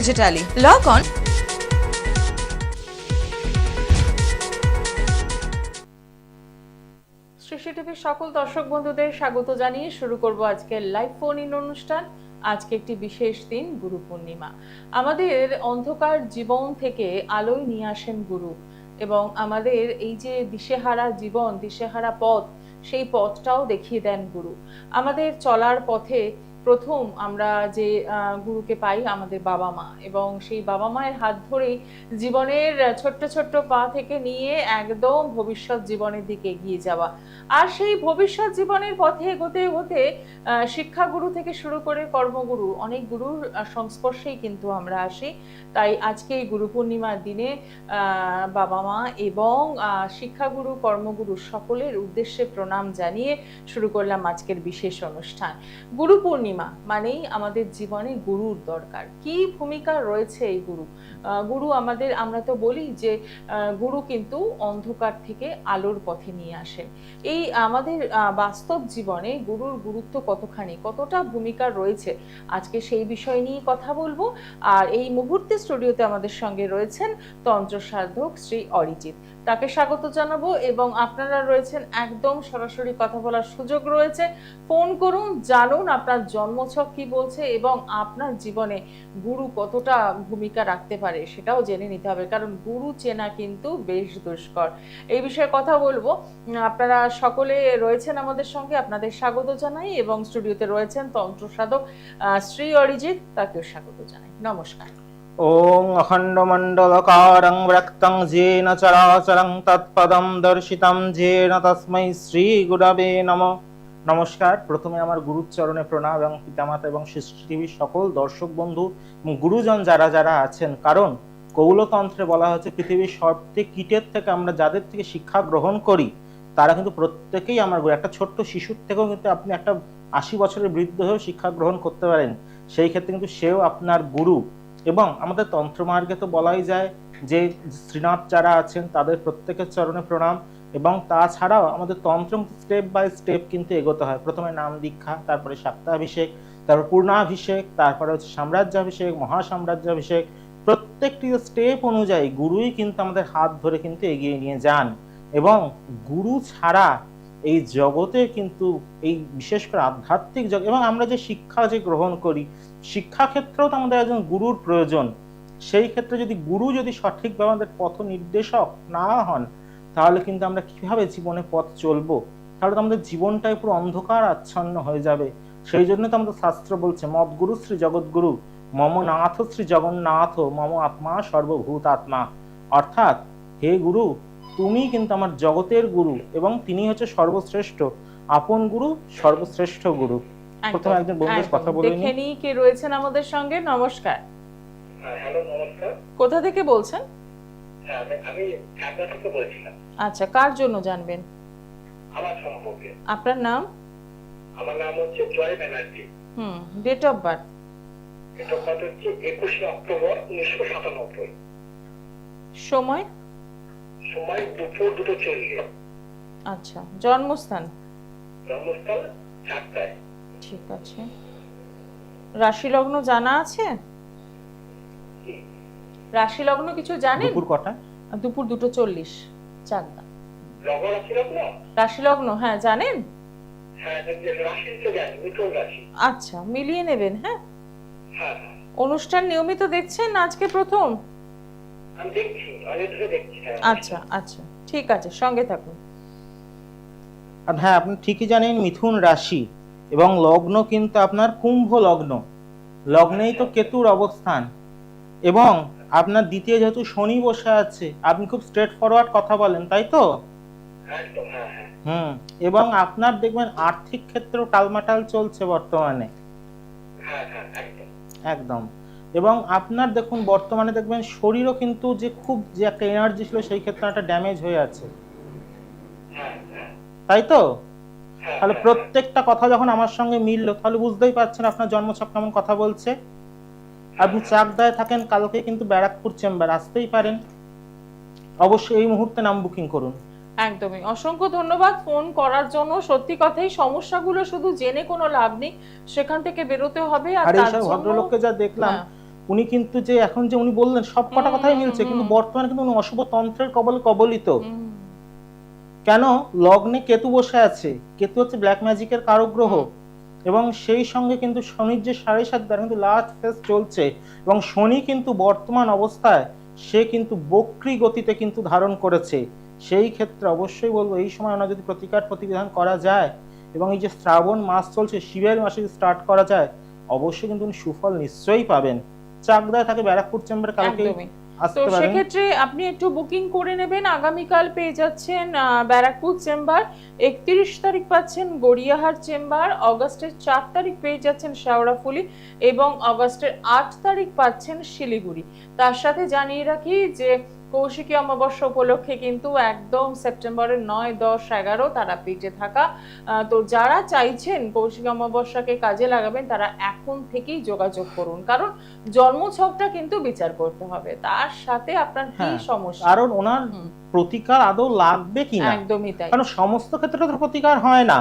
digitally. Log on সৃষ্টি টিভির সকল দর্শক বন্ধুদের স্বাগত জানিয়ে শুরু করব আজকের লাইভ ফোন ইন অনুষ্ঠান। আজকে একটি বিশেষ দিন, গুরু পূর্ণিমা। আমাদের অন্ধকার জীবন থেকে আলোয় নিয়ে আসেন গুরু, এবং আমাদের এই যে দিশেহারা জীবন, দিশেহারা পথ, সেই পথটাও দেখিয়ে দেন গুরু। আমাদের চলার পথে প্রথম আমরা যে গুরুকে পাই আমাদের বাবা মা, এবং সেই বাবা মায়ের হাত ধরেই জীবনের ছোট্ট ছোট্ট পা থেকে নিয়ে একদম ভবিষ্যৎ জীবনের দিকে এগিয়ে যাওয়া। আর সেই ভবিষ্যৎ জীবনের পথে এগোতে এগোতে শিক্ষাগুরু থেকে শুরু করে কর্মগুরু, অনেক গুরুর সংস্পর্শেই কিন্তু আমরা আসি। তাই আজকে এই গুরু পূর্ণিমার দিনে বাবা মা এবং শিক্ষাগুরু, কর্মগুরু সকলের উদ্দেশ্যে প্রণাম জানিয়ে শুরু করলাম আজকের বিশেষ অনুষ্ঠান। গুরু পূর্ণিমা মানেই আমাদের জীবনে গুরুর দরকার। কি ভূমিকা রয়েছে এই গুরু? গুরু আমাদের, আমরা তো বলি যে গুরু কিন্তু অন্ধকার থেকে আলোর পথে নিয়ে আসেন। এই আমাদের বাস্তব জীবনে গুরুর গুরুত্ব কতখানি, কতটা ভূমিকা রয়েছে, আজকে সেই বিষয় নিয়ে কথা বলবো। আর এই মুহূর্তে স্টুডিওতে আমাদের সঙ্গে রয়েছেন তন্ত্র সাধক শ্রী অরিজিৎ, তাকে স্বাগত জানাবো। এবং আপনারা রয়েছেন, একদম সরাসরি কথা বলার সুযোগ রয়েছে। ফোন করুন, জানুন আপনার জন্মছক কি বলছে এবং আপনার জীবনে গুরু কতটা ভূমিকা রাখতে পারে সেটাও জেনে নিতে হবে, কারণ গুরু চেনা কিন্তু বেশ দুষ্কর। এই বিষয়ে কথা বলবো। আপনারা সকলে রয়েছেন আমাদের সঙ্গে, আপনাদের স্বাগত জানাই। এবং স্টুডিওতে রয়েছেন তন্ত্র সাধক শ্রী অরিজিৎ, তাকেও স্বাগত জানাই। নমস্কার। ওং অখণ্ডমণ্ডলকারং ব্যক্তং যেন চরাচরং তৎপদম দর্শিতং যেন তস্मै শ্রী গুরবে নমঃ। নমস্কার। প্রথমে আমার গুরুর চরণে প্রণাম এবং পিতামাতা এবং সৃষ্টি টিভির সকল দর্শক বন্ধু এবং গুরুজন যারা যারা আছেন, কারণ কৌলতন্ত্রে বলা হয়েছে পৃথিবীর সবথেকে কীটের থেকে আমরা যাদের থেকে শিক্ষা গ্রহণ করি তারা কিন্তু প্রত্যেকেই আমার গুরু। একটা ছোট্ট শিশুর থেকেও কিন্তু আপনি একটা 80 বছরের বৃদ্ধ হয়েও শিক্ষা গ্রহণ করতে পারেন, সেই ক্ষেত্রে কিন্তু সেও আপনার গুরু। এবং আমাদের তন্ত্রমার্গে তো বলাই যায় যে শ্রীনাথ যারা আছেন তাদের প্রত্যেকের চরণে প্রণাম। এবং তাছাড়াও আমাদের তন্ত্র স্টেপ বাই স্টেপ কিন্তু এগোতে হয়। প্রথমে নাম দীক্ষা, তারপরে সপ্তাহাভিষেক, তারপর পূর্ণাভিষেক, তারপরে হচ্ছে সাম্রাজ্যাভিষেক, মহাসাম্রাজ্যাভিষেক। প্রত্যেকটি স্টেপ অনুযায়ী গুরুই কিন্তু আমাদের হাত ধরে কিন্তু এগিয়ে নিয়ে যান। এবং গুরু ছাড়া এই জগতে কিন্তু এই বিশেষ করে আধ্যাত্মিক জগৎ এবং আমরা যে শিক্ষা যে গ্রহণ করি, শিক্ষা ক্ষেত্রেও তো আমাদের একজন গুরুর প্রয়োজন। সেই ক্ষেত্রে যদি গুরু যদি সঠিকভাবে আমাদের পথ নির্দেশক না হন, তাহলে কিন্তু আমরা কিভাবে জীবনে পথ চলবো? তাহলে তো আমাদের জীবনটাই পুরো অন্ধকার আচ্ছন্ন হয়ে যাবে। সেই জন্য তো আমাদের শাস্ত্র বলছে মদ গুরু শ্রী জগৎগুরু মম নাথ শ্রী জগন্নাথ মম আত্মা সর্বভূত আত্মা। অর্থাৎ হে গুরু, তুমি কিন্তু আমার জগতের গুরু এবং তিনি হচ্ছে সর্বশ্রেষ্ঠ। আপন গুরু, সর্বশ্রেষ্ঠ গুরু। প্রথমে একজন বন্ধুর কথা বলে দেখে নিই কে রয়েছেন আমাদের সঙ্গে। নমস্কার। হ্যালো, নমস্কার। কোথা থেকে বলছেন? আমি ঢাকা থেকে বলছিলাম। আচ্ছা, কার জন্য জানবেন? আমার সম্পর্কে। আপনার নাম? আমার নাম হচ্ছে Joy Banerjee. Date of birth? Date of birth হচ্ছে 21শে অক্টোবর 1997। সময়? সময় দুপুর 2:40। আচ্ছা, জন্মস্থান? জন্মস্থল চাকদায়। ঠিক আছে। রাশি লগ্ন জানা আছে? রাশি লগ্ন কিছু জানেন? দুপুর কটা? দুপুর 2:40 চাকদা। লগ্ন রাশি লগ্ন? রাশি লগ্ন হ্যাঁ জানেন? হ্যাঁ, রাশি তো জানি, মিথুন রাশি। আচ্ছা, মিলিয়ে নেবেন। হ্যাঁ, হ্যাঁ। অনুষ্ঠান নিয়মিত দেখছেন আজকে প্রথম? আমি দেখছি, অনেক ধরে দেখছি। আচ্ছা আচ্ছা, ঠিক আছে, সঙ্গে থাকুন। আর হ্যাঁ, আপনি ঠিকই জানেন মিথুন রাশি এবং লগ্ন কিন্তু আপনার কুম্ভ লগ্ন। লগ্নেই তো কেতুর অবস্থান এবং আপনার দ্বিতীয় যেহেতু শনি বসে আছে, আপনি খুব স্ট্রেট ফরওয়ার্ড কথা বলেন, তাই তো? একদম, হ্যাঁ হ্যাঁ। এবং আপনার দেখবেন আর্থিক ক্ষেত্রেও টালমাটাল চলছে বর্তমানে। হ্যাঁ হ্যাঁ, একদম একদম। এবং আপনার দেখুন বর্তমানে দেখবেন শরীরও কিন্তু যে খুব যে একটা এনার্জি ছিল সেই ক্ষেত্রে একটা ড্যামেজ হয়ে আছে, হ্যাঁ হ্যাঁ। তাই তো? তাহলে প্রত্যেকটা কথা যখন আমার সঙ্গে মিললো, তাহলে বুঝতেই পারছেন আপনার জন্মছক কেমন কথা বলছে। আপনি চাকদায় থাকেন, কালকে কিন্তু ব্যারাকপুর চেম্বার আসতেই পারেন। অবশ্যই এই মুহূর্তে নাম বুকিং করুন। একদমই, অসংখ্য ধন্যবাদ ফোন করার জন্য। সত্যি কথাই, সমস্যাগুলো শুধু জেনে কোনো লাভ নেই, সেখান থেকে বেরোতে হবে। আর এইসব ভদ্রলোককে যা দেখলাম উনি কিন্তু যে এখন যে উনি বললেন সব কটা কথাই মিলছে, কিন্তু বর্তমানে কিন্তু উনি অশুভ তন্ত্রের কবলে কবলিত। কেন? লগ্নে কেতু বসে আছে, কেতু হচ্ছে ব্ল্যাক ম্যাজিকের কারক গ্রহ, এবং সেই সঙ্গে কিন্তু শনির যে 7.5 তার কিন্তু লাস্ট ফেজ চলছে, এবং শনি কিন্তু বর্তমান অবস্থায় সে কিন্তু বক্রী গতিতে কিন্তু ধারণ করেছে। সেই ক্ষেত্রে অবশ্যই বলবো এই সময় ওনার যদি প্রতিকার প্রতিবিধান করা যায়, এবং এই যে শ্রাবণ মাস চলছে শিবের মাসে স্টার্ট করা যায়, অবশ্যই কিন্তু উনি সুফল নিশ্চয়ই পাবেন। চাকদায় থাকে ব্যারাকপুর চেম্বার, কালকে একদমই। তো আসতে পারেন। সেক্ষেত্রে আপনি একটু বুকিং করে নেবেন। আগামীকাল পেয়ে যাচ্ছেন ব্যারাকপুর চেম্বার, 31 তারিখ পাচ্ছেন গড়িয়াহাট চেম্বার, অগস্টের 4 তারিখ পেয়ে যাচ্ছেন শেওড়াফুলি, এবং অগস্টের 8 তারিখ পাচ্ছেন শিলিগুড়ি। তার সাথে জানিয়ে রাখি যে কৌশিকী অমাবস্যা উপলক্ষে কিন্তু একদম সেপ্টেম্বরের 9, 10, 11 তারাপীঠে থাকা। তো যারা চাইছেন কৌশিকী অমাবস্যাকে কাজে লাগাবেন তারা এখন থেকেই যোগাযোগ করুন, কারণ জন্মছকটা কিন্তু বিচার করতে হবে, তার সাথে আপনার কি সমস্যা, কারণ ওনার প্রতিকার আদৌ লাগবে কিনা। একদমই তাই। কারণ সমস্ত ক্ষেত্রে তো প্রতিকার হয় না,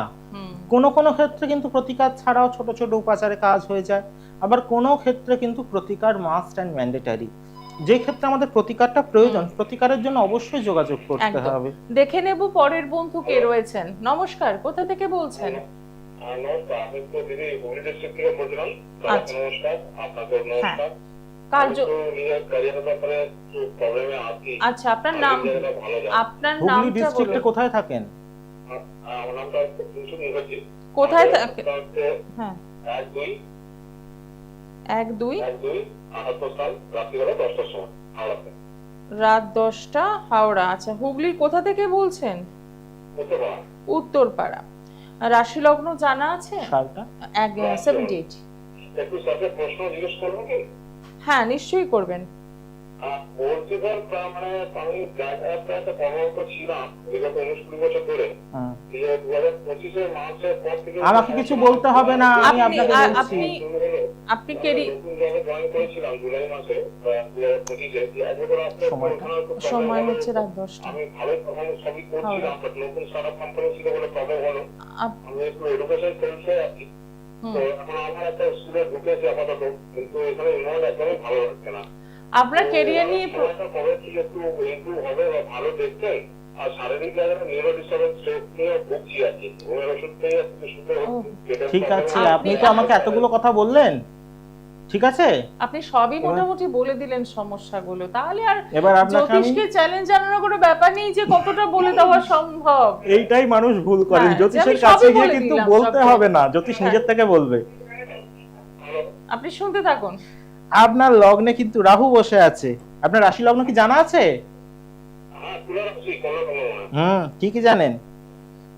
কোনো কোনো ক্ষেত্রে কিন্তু প্রতিকার ছাড়াও ছোট ছোট উপাচারে কাজ হয়ে যায়, আবার কোনো ক্ষেত্রে কিন্তু প্রতিকার মাস্ট অ্যান্ড ম্যান্ডেটারি। যে ক্ষেত্রে আমাদের প্রতিকারটা প্রয়োজন, প্রতিকারের জন্য অবশ্যই যোগাযোগ করতে হবে। দেখে নেব পরের বন্ধু কে রয়েছেন। নমস্কার, কোথা থেকে বলছেন? নমস্কার, আমি তো দিদি হুগলি ডিস্ট্রিক্ট থেকে বলছিলাম। নমস্কার, আপনাকে নমস্কার। নিজের ক্যারিয়ারের ব্যাপারে একটু প্রবলেমে আছি। আচ্ছা, আপনার নাম, আপনার হুগলি নামটা ডিস্ট্রিক্টে বলুন। কোথায় থাকেন? আমার নামটা কুসুম মুখার্জি। কোথায় থাকেন? হ্যাঁ, 1-2 78 সাল, রাত্রিবেলা 10টার সময় হাওড়াতে। রাত 10টা, হাওড়া। আচ্ছা, হুগলির কোথা থেকে বলছেন? উত্তরপাড়া। উত্তরপাড়া। রাশি লগ্ন জানা আছে? সালটা 78। একটু স্যারকে প্রশ্ন জিজ্ঞেস করবো কি? হ্যাঁ, নিশ্চয়ই করবেন। বলছি স্যার, মানে আমি একটা কর্মরত ছিলাম বিগত 19-20 বছর ধরে। 2025 মার্চের পর থেকে আমাকে কিছু বলতে হবে না, আমি আপনাকে বলছি। আপনি কেরি নতুন জবে জয়েন করেছিলাম জুলাই মাসে 2025-এ। সময় হচ্ছে রাত 10টা। আমি ভালোই পারফরমেন্স সবই করছিলাম, বাট নতুন স্টার্টআপ কোম্পানি ছিল বলে প্রবলেম হলো। আমি একটু এডুকেশন সেলসে আছি, তো এখন আমার একটা স্কুলে ঢুকেছি আপাতত, কিন্তু এখানে ইনভলভ একদমই ভালো লাগছে না। আপনার ক্যারিয়ার নিয়ে কবে কি একটু ইমপ্রুভ হবে বা ভালো দেখছেন? আর শারীরিক জায়গায় নিউরো ডিস্টারবেন্স নিয়ে ভুগছি আর কি। ঘুমের ওষুধ খেয়ে শুতে হচ্ছে। ঠিক আছে, আপনি তো আমাকে এতগুলো কথা বললেন, ঠিক আছে? আপনি সবই মোটামুটি বলে দিলেন সমস্যাগুলো, তাহলে আর এবার আপনাকে আমি জ্যোতিষকে চ্যালেঞ্জ জানানোর কোনো ব্যাপার নেই যে কতটা বলে দেওয়া সম্ভব। এইটাই মানুষ ভুল করেন, হ্যাঁ, জ্যোতিষের আমি কাছে সবই গিয়ে বলে কিন্তু দিলাম, বলতে সবই। হবে না, জ্যোতিষ নিজের থেকে বলবে। আপনি শুনতে থাকুন। আপনার লগ্নে কিন্তু রাহু বসে আছে। আপনার রাশি লগ্ন কি জানা আছে? হ্যাঁ, তুলে রাখছি, কোনো ঠিকই জানেন।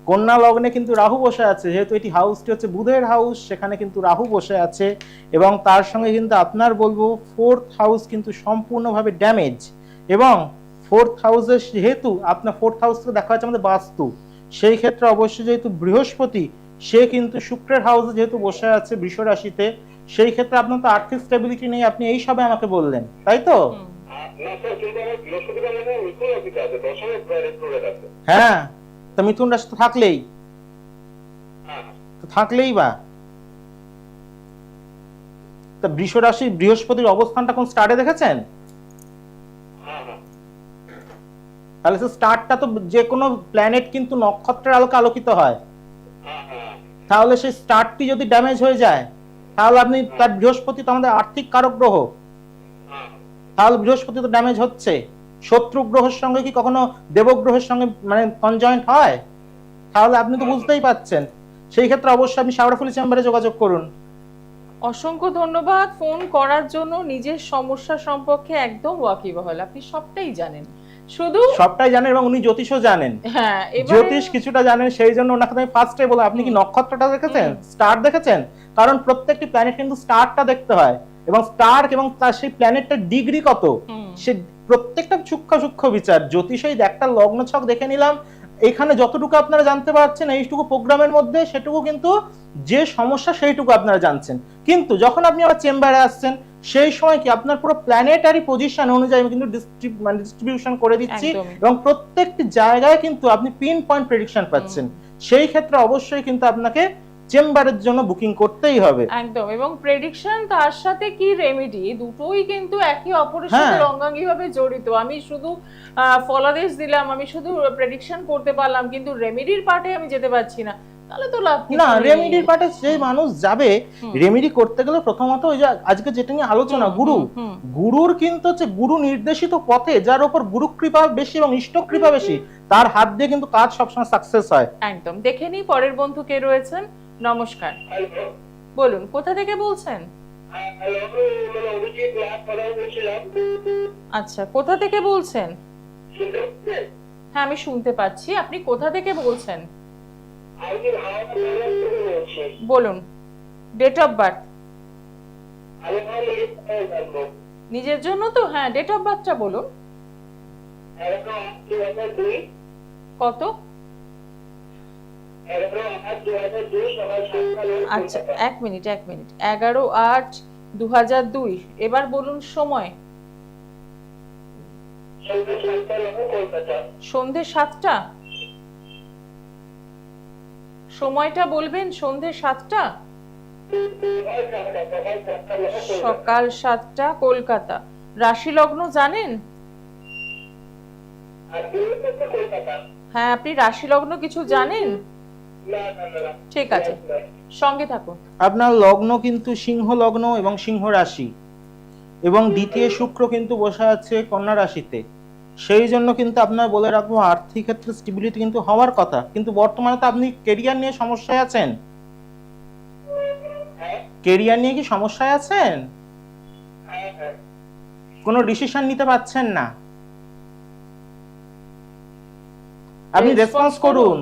কন্যা লগ্নে কিন্তু রাহু বসে আছে, যেহেতু এটি হাউসটি হচ্ছে বুধের হাউস, সেখানে কিন্তু রাহু বসে আছে, এবং তার সঙ্গে কিন্তু আপনার বলবো 4th হাউস কিন্তু সম্পূর্ণভাবে ড্যামেজ, এবং 4th হাউসের যেহেতু আপনার 4th হাউসকে দেখা যাচ্ছে আমাদের বাস্তু, সেই ক্ষেত্রে অবশ্যই যেহেতু বৃহস্পতি সে কিন্তু শুক্রের হাউসে যেহেতু বসে আছে বৃষ রাশিতে, সেই ক্ষেত্রে আপনার তো আর্থিক স্টেবিলিটি নেই, আপনি এই সবে আমাকে বললেন, তাই তো? না স্যার, কিন্তু আমার বৃহস্পতিবার মানে উইকুল অফিসে আছে, 10-এর রেস্টুরেন্ট আছে। হ্যাঁ, তো মিথুন রাশি তো থাকলেই বা তা বৃষ রাশি বৃহস্পতির অবস্থানটা কোন স্টারে দেখেছেন? তাহলে সে স্টারটা তো যে কোনো প্ল্যানেট কিন্তু নক্ষত্রের আলোকে আলোকিত হয়, তাহলে সেই স্টারটি যদি ড্যামেজ হয়ে যায় তাহলে আপনি তার বৃহস্পতি তো আমাদের আর্থিক কারক গ্রহ, তাহলে বৃহস্পতি তো ড্যামেজ হচ্ছে। শত্রু গ্রহের সঙ্গে কি কখনো দেবগ্রহের সঙ্গে মানে কনজয়েন্ট হয়? তাহলে আপনি তো বুঝতেই পাচ্ছেন। সেই ক্ষেত্রে অবশ্যই আপনি শেওড়াফুলি চেম্বারে যোগাযোগ করুন। অসংখ্য ধন্যবাদ ফোন করার জন্য। নিজের সমস্যা সম্পর্কে একদম ওয়াকিবহাল, আপনি সবটাই জানেন, শুধু সবটাই জানেন, এবং উনি জ্যোতিষও জানেন। হ্যাঁ, জ্যোতিষ কিছুটা জানেন, সেই জন্য ওনাকে আমি ফার্স্টে বলে আপনি কি নক্ষত্রটা দেখেছেন, স্টার দেখেছেন? কারণ প্রত্যেকটি প্ল্যানেট কিন্তু স্টারটা দেখতে হয়, এবং স্টার এবং তার সেই প্ল্যানেটটার ডিগ্রি কত, সে প্রত্যেকটা সূক্ষ্ম সূক্ষ্ম বিচার। জ্যোতিষই একটা লগ্ন ছক দেখে নিলাম, এখানে যতটুকু আপনারা জানতে পারছেন এইটুকু প্রোগ্রামের মধ্যে, সেটুকু কিন্তু যে সমস্যা সেইটুকু আপনারা জানছেন। কিন্তু যখন আপনি আমার চেম্বারে আসছেন সেই সময় কি আপনার পুরো প্ল্যানেটারি পজিশন অনুযায়ী আমি কিন্তু ডিস্ট্রিবিউশন করে দিচ্ছি, এবং প্রত্যেকটি জায়গায় কিন্তু আপনি পিন পয়েন্ট প্রেডিকশন পাচ্ছেন। সেই ক্ষেত্রে অবশ্যই কিন্তু আপনাকে চেম্বারের জন্য বুকিং করতেই হবে। একদম, এবং প্রেডিকশন তার সাথে কি রেমেডি, দুটোই কিন্তু একে অপরের সাথে হ্যাঁ। অঙ্গাঙ্গিভাবে জড়িত। আমি শুধু ফলাদেশ দিলাম, আমি শুধু প্রেডিকশন করতে পারলাম, কিন্তু রেমেডির পার্টে আমি যেতে পারছি না, তাহলে তো লাভ কিছু না, নেই। রেমেডির পার্টে যে মানুষ যাবে, হুম। রেমেডি করতে গেলে প্রথমত ওই যে আজকে যেটা নিয়ে আলোচনা, হুম, গুরু, হুম, হুম। গুরুর কিন্তু হচ্ছে গুরু নির্দেশিত পথে যার উপর গুরু কৃপা বেশি এবং ইষ্ট কৃপা বেশি, তার হাত দিয়ে কিন্তু কাজ সবসময় সাকসেস হয়। একদম। দেখে নিই পরের বন্ধু কে রয়েছেন। নমস্কার, হ্যালো, বলুন কোথা থেকে বলছেন? হ্যালো, মানে অভিজিৎ লাভ কথা বলছিলাম। আচ্ছা, কোথা থেকে বলছেন? শুনতে পাচ্ছেন? হ্যাঁ, আমি শুনতে পাচ্ছি। আপনি কোথা থেকে বলছেন? আমি হাওড়া থেকে বলছি। বলুন ডেট অফ বার্থ। আমি জানবো নিজের জন্য তো? হ্যাঁ, ডেট অফ বার্থটা বলুন। 11/8/2002, কত? 11/8/2002 সকাল 7টা। আচ্ছা, এক মিনিট 11/8/2002। এবার বলুন সময়। সন্ধ্যে 7টা কলকাতা। সন্ধে 7টা। সময়টা বলবেন। সন্ধে 7টা, সকাল 7টা, কলকাতা। রাশি লগ্ন জানেন? হ্যাঁ, আপনি রাশি লগ্ন কিছু জানেন? ঠিক আছে, সঙ্গে থাকুন। আপনার লগ্ন কিন্তু সিংহ লগ্ন এবং সিংহ রাশি, এবং দ্বিতীয় শুক্র কিন্তু বসে আছে কন্যা রাশিতে। সেই জন্য কিন্তু আপনার বলে রাখবো আর্থিক ক্ষেত্রে স্টেবিলিটি কিন্তু হওয়ার কথা, কিন্তু বর্তমানে তো আপনি কেরিয়ার নিয়ে সমস্যায় আছেন। কেরিয়ার নিয়ে কি সমস্যায় আছেন? কোনো ডিসিশন নিতে পারছেন না, আপনি রেসপন্স করুন।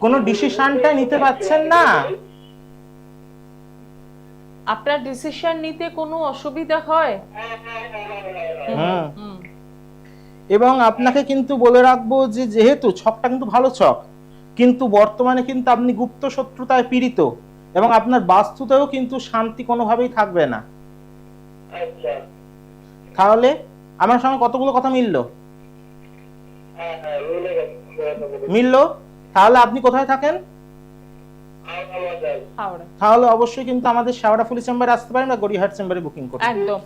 কোনো ডিসিশনটা নিতে পারছেন না। আপনার ডিসিশন নিতে কোনো অসুবিধা হয়? হুম। হুম। এবং আপনাকে কিন্তু বলে রাখবো যে যেহেতু ছকটা কিন্তু ভালো ছক, কিন্তু বর্তমানে কিন্তু আপনি গুপ্ত শত্রুতায় পীড়িত, এবং আপনার বাস্তুতেও কিন্তু শান্তি কোনোভাবেই থাকবে না। তাহলে আমার সঙ্গে কতগুলো কথা মিললো? মিললো। তাহলে আপনি কোথায় থাকেন? হাওড়া। তাহলে অবশ্যই কিন্তু আমাদের শেওড়াফুলি চেম্বারে আসতে পারেন বা গড়িয়াহাট চেম্বারে বুকিং করুন। একদম।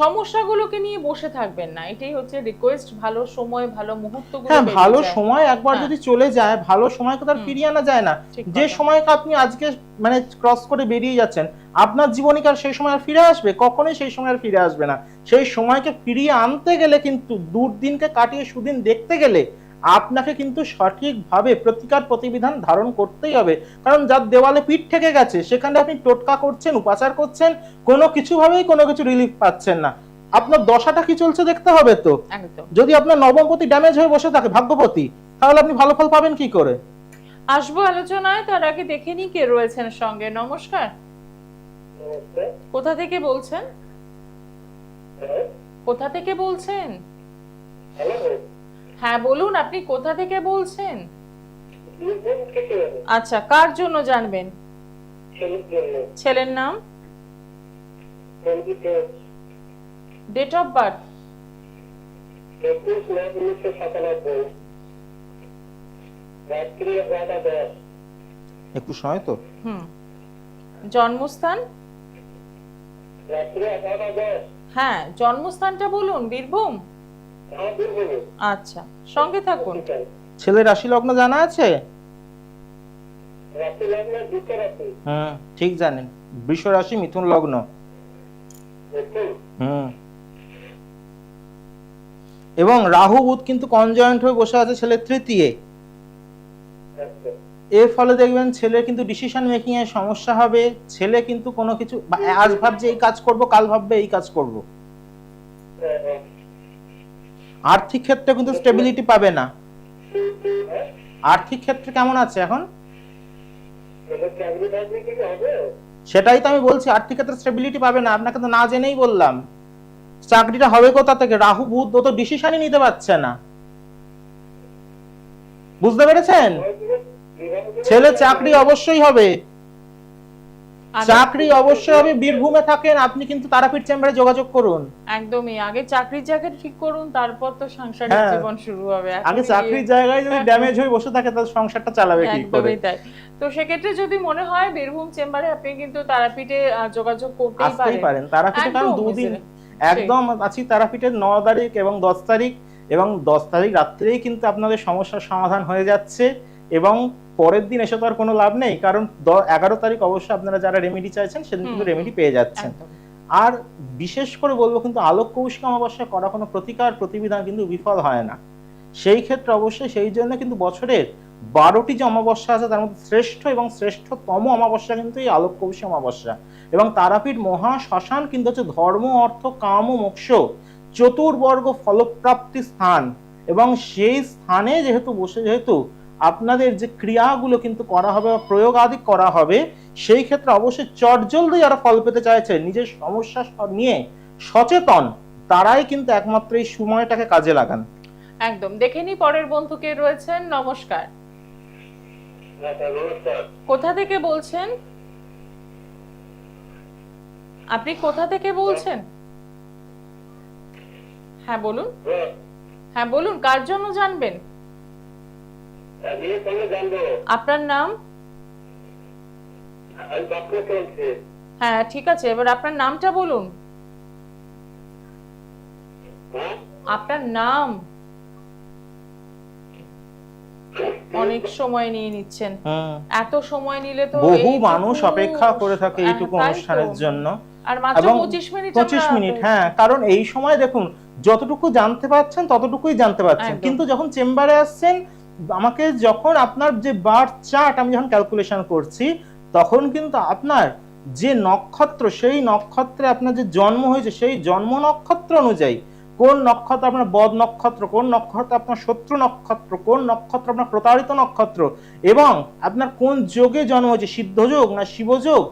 সমস্যাগুলোকে নিয়ে বসে থাকবেন না, এটাই হচ্ছে রিকোয়েস্ট। ভালো সময়, ভালো মুহূর্তগুলো হ্যাঁ, বেরিয়ে ভালো যায়। সময় একবার হ্যাঁ। যদি চলে যায়, ভালো সময়কে তো আর ফিরিয়ে আনা যায় না। ঠিক যে কথা। সময়কে আপনি আজকে মানে ক্রস করে বেরিয়ে যাচ্ছেন, আপনার জীবনে কি আর সেই সময় আর ফিরে আসবে? কখনোই সেই সময় আর ফিরে আসবে না। সেই সময়কে ফিরিয়ে আনতে গেলে কিন্তু, দুর্দিনকে কাটিয়ে সুদিন দেখতে গেলে আপনাকে কিন্তু সঠিকভাবে প্রতিকার প্রতিবিধান ধারণ করতেই হবে। কারণ যার দেওয়ালে পিঠ থেকে গেছে, সেখানে আপনি টোটকা করছেন, উপাচার করছেন, কোনো কিছুভাবেই কোনো কিছু রিলিফ পাচ্ছেন না। আপনার দশাটা কি চলছে দেখতে হবে তো। একদম। যদি আপনার নবমপতি ড্যামেজ হয়ে বসে থাকে, ভাগ্যপতি, তাহলে আপনি ভালো ফল পাবেন কি করে? আসবো আলোচনায়, তার আগে দেখে নি কে রয়েছেন সঙ্গে। নমস্কার, কোথা থেকে বলছেন? কোথা থেকে বলছেন? হ্যাঁ বলুন, আপনি কোথা থেকে বলছেন? আচ্ছা, কার জন্য জানবেন? ছেলের নাম, ডেট অফ বার্থ। 21 নয় তো? হুম। জন্মস্থান? হ্যাঁ, জন্মস্থানটা বলুন। বীরভূম। আচ্ছা, সঙ্গে থাকুন। ছেলে রাশি লগ্ন জানা আছে? ঠিক জানেন। বৃষ রাশি, মিথুন লগ্ন। এবং রাহু বুধ কিন্তু কনজয়েন্ট হয়ে বসে আছে ছেলের তৃতীয়। এর ফলে দেখবেন ছেলের কিন্তু ডিসিশন মেকিং এর সমস্যা হবে। ছেলে কিন্তু কোনো কিছু আজ ভাবছে এই কাজ করব, কাল ভাববে এই কাজ করব। আর্থিক ক্ষেত্রে কিন্তু স্টেবিলিটি পাবে না। আর্থিক ক্ষেত্রে কেমন আছে এখন? সেটাই তো আমি বলছি, আর্থিক ক্ষেত্রে স্টেবিলিটি পাবে না। আপনাকে তো না জেনেই বললাম। চাকরিটা হবে কোথা থেকে? রাহু বুধ তো ডিসিশনই নিতে পারছে না। বুঝতে পেরেছেন? ছেলে চাকরি অবশ্যই হবে। চাকরি অবশ্যই হবে। বীরভূমে থাকেন আপনি কিন্তু তারাপীঠ চেম্বারে যোগাযোগ করুন। একদমই, আগে চাকরির জায়গা ঠিক করুন, তারপর তো সাংসারিক হ্যাঁ। জীবন শুরু হবে। আগে চাকরির জায়গায় যদি ড্যামেজ হয়ে বসে থাকে তাহলে সংসারটা চালাবে কি করে? একদমই তাই। তো সেক্ষেত্রে যদি মনে হয় বীরভূম চেম্বারে, আপনি কিন্তু তারাপীঠে যোগাযোগ করতেই আসতেই পারেন। তারাপীঠে কারণ একদম দুদিন easily। একদম আছি তারাপীঠের 9 তারিখ এবং 10 তারিখ, এবং 10 তারিখ রাত্রেই কিন্তু আপনাদের সমস্যার সমাধান হয়ে যাচ্ছে, এবং পরের দিন এসে তো আর কোনো লাভ নেই, কারণ 11 তারিখ অবশ্যই আপনারা যারা রেমেডি চাইছেন সেদিন কিন্তু রেমেডি পেয়ে যাচ্ছেন। একদম। আর বিশেষ করে বলবো কিন্তু আলোক কৌশিক অমাবস্যায় করা কোনো প্রতিকার প্রতিবিধান কিন্তু বিফল হয় না। সেই ক্ষেত্রে অবশ্যই সেই জন্য কিন্তু বছরের 12টি যে অমাবস্যা আছে তার মধ্যে শ্রেষ্ঠ এবং শ্রেষ্ঠতম অমাবস্যা কিন্তু এই আলোক কৌশিক অমাবস্যা। এবং তারাপীঠ মহা শ্মশান কিন্তু হচ্ছে ধর্ম অর্থ কাম ও মোক্ষ চতুর্বর্গ ফলপ্রাপ্তি স্থান, এবং সেই স্থানে যেহেতু আপনাদের যে ক্রিয়াগুলো কিন্তু করা হবে বা প্রয়োগ আদি করা হবে, সেই ক্ষেত্রে অবশ্যই চটজলদি যারা ফল পেতে চাইছে, নিজের সমস্যা নিয়ে সচেতন, তারাই কিন্তু একমাত্র এই সময়টাকে কাজে লাগান। একদম। দেখে নি পরের বন্ধু কে রয়েছেন। নমস্কার, হ্যাঁ স্যার নমস্কার। কোথা থেকে বলছেন? আপনি কোথা থেকে বলছেন? হ্যাঁ বলুন। হ্যাঁ, হ্যাঁ বলুন, কার জন্য জানবেন? বিয়ের সঙ্গে জানবো। আপনার নাম? আমি ডক্টর চলছে। হ্যাঁ ঠিক আছে, এবার আপনার নামটা বলুন। হ্যাঁ আপনার নাম। অনেক সময় নিয়ে নিচ্ছেন, এত সময় নিলে তো বহু এইটুকু- মানুষ অপেক্ষা করে থাকে এইটুকু তাই তো। অনুষ্ঠানের জন্য। আর মাত্র এবং 25 মিনিট 25 মিনিট, হ্যাঁ, কারণ এই সময় দেখুন যতটুকু জানতে পারছেন ততটুকুই জানতে পারছেন, একদম। কিন্তু যখন চেম্বারে আসছেন আমাকে যখন আপনার যে বার্থ চার্ট আমি যখন ক্যালকুলেশন করছি, তখন কিন্তু আপনার যে নক্ষত্র, সেই নক্ষত্রে আপনার যে জন্ম হয়েছে সেই জন্ম নক্ষত্র অনুযায়ী কোন নক্ষত্র আপনার বদ নক্ষত্র, কোন নক্ষত্র আপনার শত্রু নক্ষত্র, কোন নক্ষত্র আপনার প্রতারিত নক্ষত্র, এবং আপনার কোন যোগে জন্ম হয়েছে, সিদ্ধযোগ না শিবযোগ,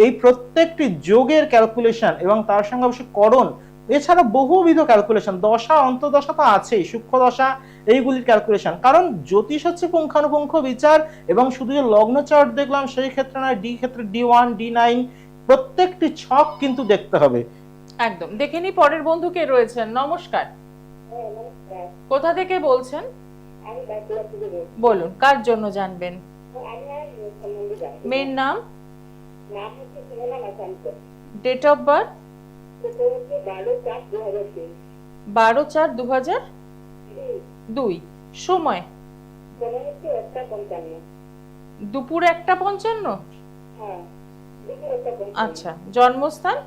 এই প্রত্যেকটি যোগের ক্যালকুলেশন এবং তার সঙ্গে অবশ্যই করণ, এছাড়া বহুবিধ ক্যালকুলেশন, দশা অন্তর্দশা তো আছেই, সূক্ষ্ম দশা, এইগুলির ক্যালকুলেশন। কারণ জ্যোতিষ হচ্ছে পুঙ্খানুপুঙ্খ বিচার, এবং শুধু যে লগ্ন চার্ট দেখলাম সেই ক্ষেত্রে নয়, ডি ক্ষেত্রে D1 D9 প্রত্যেকটি ছক কিন্তু দেখতে হবে। একদম। দেখে নি পরের বন্ধু কে রয়েছেন। নমস্কার, কোথা থেকে বলছেন? বলুন, কার জন্য জানবেন? মেয়ের নাম, ডেট অফ বার্থ? 12/4/2002। সময় দুপুর 1:55। আচ্ছা, জন্মস্থান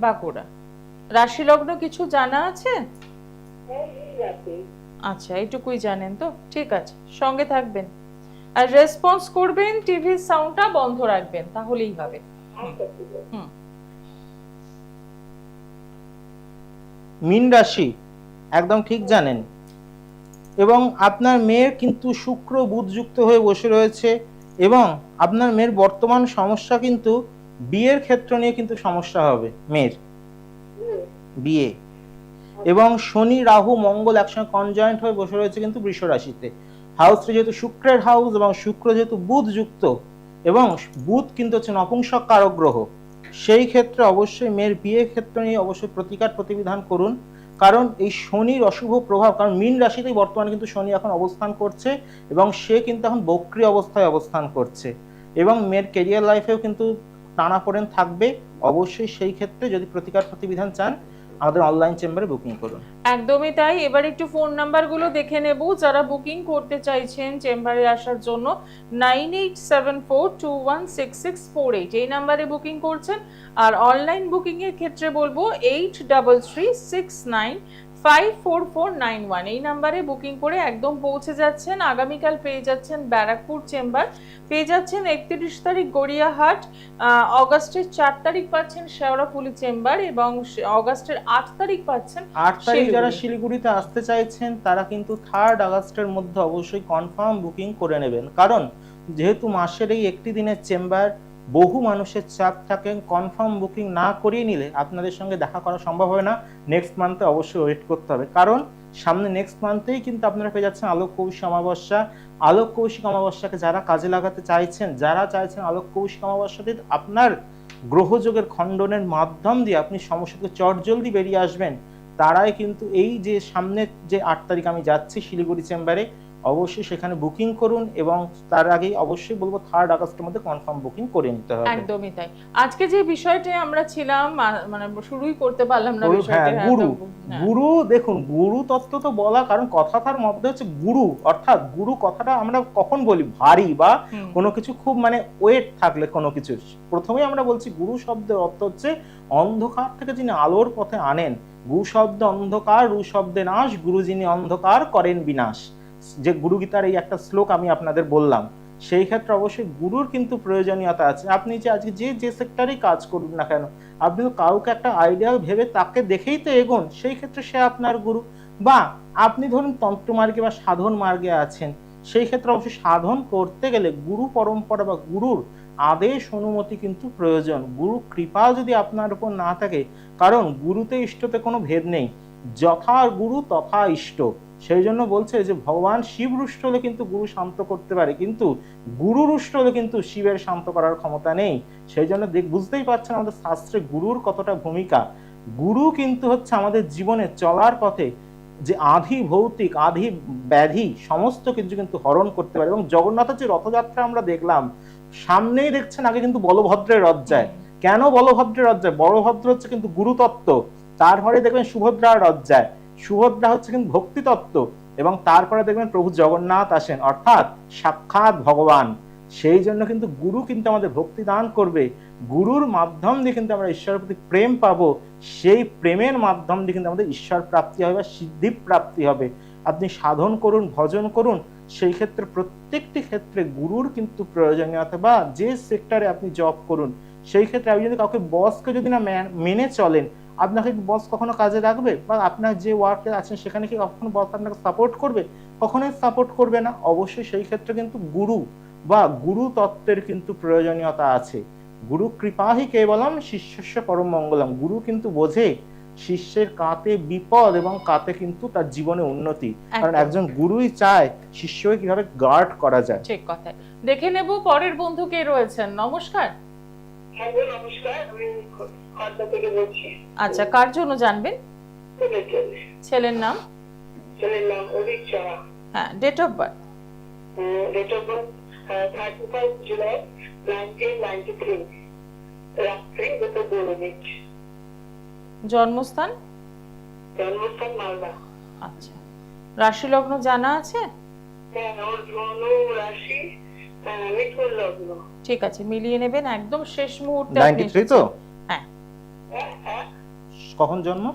বাঁকুড়া। রাশি লগ্ন কিছু জানা আছে? আচ্ছা, এইটুকুই জানেন তো, ঠিক আছে, সঙ্গে থাকবেন আর রেসপন্স করবেন, টিভির সাউন্ডটা বন্ধ রাখবেন, তাহলেই হবে। মীন রাশি, একদম ঠিক জানেন, এবং আপনার মেয়ের কিন্তু শুক্র বুধ যুক্ত হয়ে বসে রয়েছে, এবং আপনার মেয়ের বর্তমান সমস্যা কিন্তু বিয়ের ক্ষেত্র নিয়ে কিন্তু সমস্যা হবে মেয়ের বিয়ে, এবং শনি রাহু মঙ্গল একসঙ্গে কনজয়েন্ট হয়ে বসে রয়েছে কিন্তু বৃষ রাশিতে। হাউসটি যেহেতু শুক্রের হাউস, এবং শুক্র যেহেতু বুধ যুক্ত, এবং বুধ কিন্তু হচ্ছে নপুংসক কারক গ্রহ, সেই ক্ষেত্রে অবশ্যই মেয়ের বিয়ের ক্ষেত্র নিয়ে অবশ্যই প্রতিকার প্রতিবিধান করুন। কারণ এই শনির অশুভ প্রভাব, কারণ মীন রাশিতেই বর্তমানে কিন্তু শনি এখন অবস্থান করছে, এবং সে কিন্তু এখন বক্রী অবস্থায় অবস্থান করছে, এবং মেয়ের কেরিয়ার লাইফেও কিন্তু টানাপোড়েন থাকবে। অবশ্যই সেই ক্ষেত্রে যদি প্রতিকার প্রতিবিধান চান আমাদের অনলাইন চেম্বারে বুকিং করুন। একদমই তাই। এবার একটু ফোন নাম্বারগুলো দেখে নেব, যারা বুকিং করতে চাইছেন চেম্বারে আসার জন্য। 9874216648 এই নাম্বারে বুকিং করছেন। আর অনলাইন বুকিং এর ক্ষেত্রে বলবো 8336954491 এই নাম্বারে বুকিং করে একদম পৌঁছে যাচ্ছেন। আগামীকাল পেয়ে যাচ্ছেন ব্যারাকপুর চেম্বার, পেয়ে যাচ্ছেন 31 তারিখ গড়িয়াহাট, অগাস্টের 4 তারিখ পাচ্ছেন শেওড়াফুলি চেম্বার, এবং অগাস্টের 8 তারিখ পাচ্ছেন 8 তারিখ যারা শিলিগুড়ি। শিলিগুড়িতে আসতে চাইছেন তারা কিন্তু 3 আগস্টের মধ্যে অবশ্যই কনফার্ম বুকিং করে নেবেন, কারণ যেহেতু মাসের এই একটি দিনের চেম্বার, বহু মানুষের চাপ থাকে, কনফার্ম বুকিং না করিয়ে নিলে আপনাদের সঙ্গে দেখা করা সম্ভব হবে না। নেক্সট মান্থে অবশ্যই ওয়েট করতে হবে, কারণ সামনে নেক্সট মান্থেই কিন্তু আপনারা পেয়ে যাচ্ছেন আলোক কৌশিক অমাবস্যা। আলোক কৌশিক অমাবস্যাকে যারা কাজে লাগাতে চাইছেন, যারা চাইছেন আলোক কৌশিক অমাবস্যাতে আপনার গ্রহযোগের খণ্ডনের মাধ্যম দিয়ে আপনি সমস্যা থেকে চটজলদি বেরিয়ে আসবেন, তারাই কিন্তু এই যে সামনের যে 8 তারিখ আমি যাচ্ছি শিলিগুড়ি চেম্বারে, অবশ্যই সেখানে বুকিং করুন এবং তার আগেই অবশ্যই বলবো 3 আগস্টের মধ্যে কনফার্ম বুকিং করে নিতে হবে। একদমই তাই। আজকে যে বিষয়টা আমরা ছিলাম মানে শুরুই করতে পারলাম না বিষয়টা। হ্যাঁ, গুরু। গুরু দেখুন, গুরু তত্ত্ব তো বলা, কারণ কথাটার মধ্যে হচ্ছে গুরু, অর্থাৎ গুরু কথাটা আমরা কখন বলি ভারী বা কোনো কিছু খুব মানে ওয়েট থাকলে কোনো কিছু, প্রথমেই আমরা বলছি গুরু শব্দের অর্থ হচ্ছে অন্ধকার থেকে যিনি আলোর পথে আনেন। গু শব্দ অন্ধকার, রু শব্দে নাশ, গুরু যিনি অন্ধকার করেন বিনাশ, যে গুরু গীতার এই একটা শ্লোক আমি আপনাদের বললাম। সেই ক্ষেত্রে অবশ্যই গুরুর কিন্তু প্রয়োজনীয়তা আছে। আপনি যে আজকে যে সেক্টরেই কাজ করুন না কেন, আপনি তো কাউকে একটা আইডিয়াল ভেবে তাকে দেখেই তো এগোন, সেই ক্ষেত্রে সে আপনার গুরু। বা আপনি ধরুন তন্ত্র মার্গে বা সাধন মার্গে আছেন, সেই ক্ষেত্রে অবশ্যই সাধন করতে গেলে গুরু পরম্পরা বা গুরুর আদেশ অনুমতি কিন্তু প্রয়োজন। গুরু কৃপা যদি আপনার উপর না থাকে, কারণ গুরুতে ইষ্টতে কোনো ভেদ নেই, যথা গুরু তথা ইষ্ট। সেই জন্য বলছে যে ভগবান শিব রুষ্ট হলে কিন্তু গুরু শান্ত করতে পারে, কিন্তু গুরু রুষ্ট হলে কিন্তু শিবের শান্ত করার ক্ষমতা নেই। সেই জন্য বুঝতেই পারছেন আমাদের শাস্ত্রে গুরুর কতটা ভূমিকা। গুরু কিন্তু হচ্ছে আমাদের জীবনে চলার পথে যে আধি ভৌতিক আধি ব্যাধি সমস্ত কিছু কিন্তু হরণ করতে পারে। এবং জগন্নাথের যে রথযাত্রা আমরা দেখলাম, সামনেই দেখছেন আগে কিন্তু বলভদ্রের রথ যায়। কেন বলভদ্রের রথ যায়? বলভদ্র হচ্ছে কিন্তু গুরুতত্ত্ব, তারপরে দেখবেন সুভদ্রার রথ যায়, সুভদ্রা হচ্ছে কিন্তু ভক্তি তত্ত্ব, এবং তারপরে দেখবেন প্রভু জগন্নাথ আসেন, অর্থাৎ সাক্ষাৎ ভগবান। সেই জন্য কিন্তু গুরু কিন্তু আমাদের ভক্তি দান করবে, গুরুর মাধ্যম দিয়ে কিন্তু আমরা ঈশ্বরের প্রতি প্রেম পাবো, সেই প্রেমের মাধ্যম দিয়ে কিন্তু আমাদের ঈশ্বর প্রাপ্তি হবে বা সিদ্ধি প্রাপ্তি হবে। আপনি সাধন করুন, ভজন করুন, সেই ক্ষেত্রে প্রত্যেকটি ক্ষেত্রে গুরুর কিন্তু প্রয়োজনীয়তা। বা যে সেক্টরে আপনি জব করুন, সেই ক্ষেত্রে আপনি যদি কাউকে বসকে যদি না মেনে চলেন, আপনাকে বস কখনো কাজে রাখবে? বা আপনার যে ওয়ার্কে আছেন সেখানে কি কখনো বস আপনাকে সাপোর্ট করবে? কখনোই সাপোর্ট করবে না। অবশ্যই সেই ক্ষেত্রে কিন্তু গুরু বা গুরু তত্ত্বের কিন্তু প্রয়োজনীয়তা আছে। গুরু কৃপাহি কেবলম শিষ্যস্য পরম মঙ্গলম। গুরু কিন্তু বোঝে শিষ্যের কাতে বিপদ এবং কাতে কিন্তু তার জীবনে উন্নতি, কারণ একজন গুরুই চায় শিষ্যকে কিভাবে গার্ড করা যায়। ঠিক কথা। দেখে নেব পরের বন্ধু কে রয়েছেন। নমস্কার। হ্যাঁ, নমস্কার, আমি খড়দা থেকে বলছি। আচ্ছা, কার জন্য জানবেন? ছেলের নাম? ছেলের নাম অভিক সাহা। হ্যাঁ, date of birth? Date of birth 31 July 1993, রাত্রি 2:02। জন্মস্থান? জন্মস্থান মালদা। আচ্ছা, রাশি লগ্ন জানা আছে? হ্যাঁ, ওর ধনু রাশি মিথুন লগ্ন। ঠিক আছে, মিলিয়ে নেবেন একদম শেষ মুহূর্তে। 93 তো? হ্যাঁ। কখন জন্ম?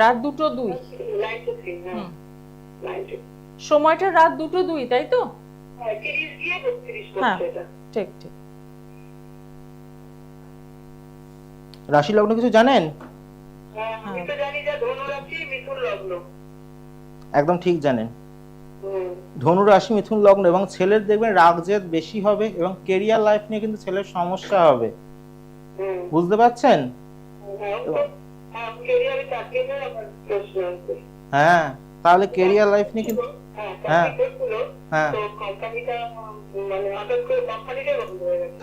রাত 2:02। 93, হ্যাঁ 90। সময়টা রাত 2:02, তাই তো? হ্যাঁ, 30 দিয়ে 32 হ্যাঁ, করছে এটা। ঠিক ঠিক। রাশি লগ্ন কিছু জানেন? হ্যাঁ, আমি তো জানি যে ধনু রাশি মিথুন লগ্ন। একদম ঠিক জানেন। ধনু রাশি মিথুন লগ্ন, এবং ছেলের দেখবেন রাগ জেদ বেশি হবে এবং কেরিয়ার লাইফ নিয়ে কিন্তু ছেলের সমস্যা হবে, বুঝতে পারছেন? হ্যাঁ, তাহলে কেরিয়ার লাইফ নিয়ে কিন্তু হ্যাঁ হ্যাঁ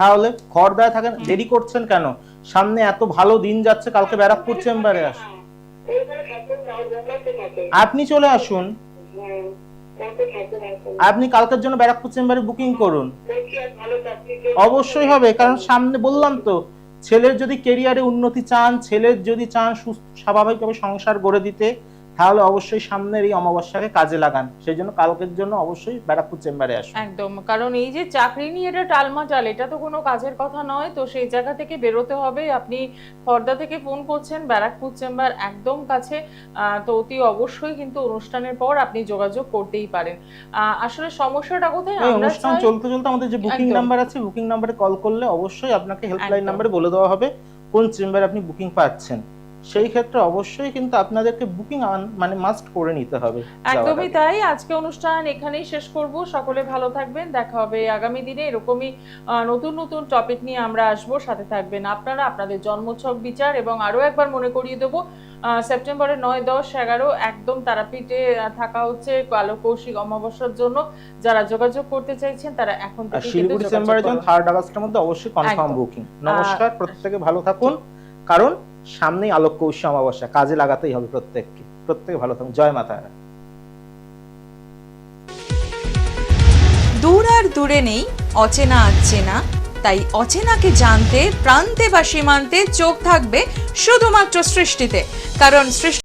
তাহলে খড়দায় থাকেন, দেরি করছেন কেন? সামনে এত ভালো দিন যাচ্ছে, কালকে ব্যারাকপুর চেম্বারে আসুন, আপনি চলে আসুন, আপনি কালকের জন্য ব্যারাকপুর চেম্বারে বুকিং করুন, অবশ্যই হবে। কারণ সামনে বললাম তো, ছেলের যদি কেরিয়ারে উন্নতি চান, ছেলের যদি চান সুস্থ স্বাভাবিকভাবে সংসার গড়ে দিতে, তাহলে অবশ্যই সামনের এই অমাবস্যাকে কাজে লাগান। সেই জন্য কালকের জন্য অবশ্যই ব্যারাকপুর চেম্বারে আসুন। একদম, কারণ এই যে চাকরি নিয়ে এটা টালমাটাল, এটা তো কোনো কাজের কথা নয়। তো সেই জায়গা থেকে বেরোতে হবে। আপনি খড়দা থেকে ফোন করছেন, ব্যারাকপুর চেম্বার একদম কাছে, তো অতি অবশ্যই কিন্তু অনুষ্ঠানের পর আপনি যোগাযোগ করতেই পারেন। আসলে সমস্যাটা কোথায়? অনুষ্ঠান চলতে চলতে আমাদের যে বুকিং নাম্বার আছে, বুকিং নাম্বারে কল করলে অবশ্যই আপনাকে হেল্পলাইন নাম্বারে বলে দেওয়া হবে কোন চেম্বারে আপনি বুকিং পাচ্ছেন। সেই ক্ষেত্রে অবশ্যই কিন্তু আপনাদেরকে বুকিং মানে মাস্ট করে নিতে হবে। একদমই তাই। আজকে অনুষ্ঠান এখানেই শেষ করব। সকলে ভালো থাকবেন, দেখা হবে আগামী দিনে এরকমই নতুন নতুন টপিক নিয়ে আমরা আসবো। সাথে থাকবেন আপনারা, আপনাদের জন্মোৎসব বিচার। এবং আরো একবার মনে করিয়ে দেবো, সেপ্টেম্বরের 9, 10, 11 একদম তারাপীঠে থাকা হচ্ছে আলোক কৌশিক অমাবস্যার জন্য। যারা যোগাযোগ করতে চাইছেন তারা এখন থেকে শিলিগুড়ি চেম্বারের জন্য 3 আগস্টের মধ্যে অবশ্যই কনফার্ম বুকিং। নমস্কার, প্রত্যেকে ভালো থাকুন, কারণ সামনেই আলোক কৌশিক অমাবস্যা, কাজে লাগাতেই হবে প্রত্যেককে। প্রত্যেকে ভালো থাকুন। জয় মা তারা। দূর আর দূরে নেই অচেনা আচেনা, তাই অচেনাকে জানতে প্রান্তে বা সীমান্তে চোখ থাকবে শুধুমাত্র সৃষ্টিতে, কারণ সৃষ্টি